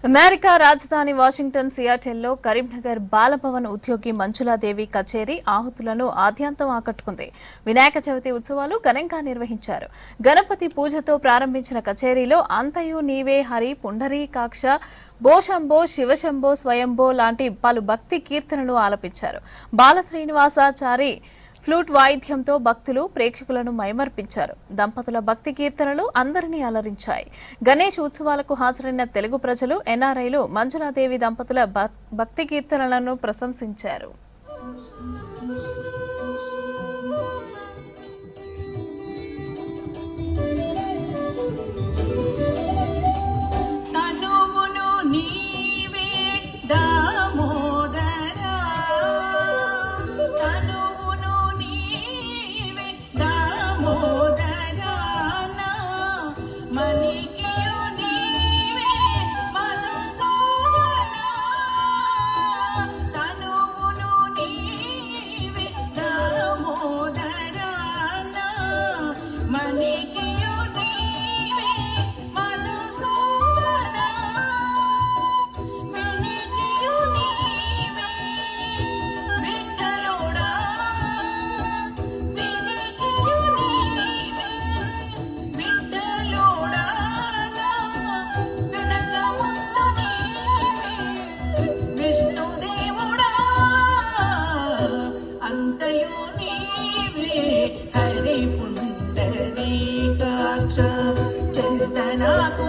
America రాజధాని Washington సియాటెల్లో Karimnagar Bal Bhavan ఉద్యోగి మంజులాదేవి కచేరీ ఆహుతులను ఆద్యంతం ఆకట్టుకుంది. వినాయక చవితి ఉత్సవాలు ఘనంగా నిర్వహించారు. గణపతి పూజతో ప్రారంభించిన కచేరీలో అంతయు నీవే హరి, పుండరీకాక్ష, భోశంభో, శివశంభో, స్వయంభో లాంటి పలు భక్తి కీర్తనలు ఆలపించారు. బాల శ్రీనివాసాచారి ఫ్లూట్ వాయిద్యంతో భక్తులు ప్రేక్షకులను మైమర్పించారు. దంపతుల భక్తి కీర్తనలు అందరినీ అలరించాయి. గణేష్ ఉత్సవాలకు హాజరైన తెలుగు ప్రజలు, ఎన్ఆర్ఐలు మంజులాదేవి దంపతుల భక్తి కీర్తనలను ప్రశంసించారు. హరి పుండరీకాక్ష చందనాకు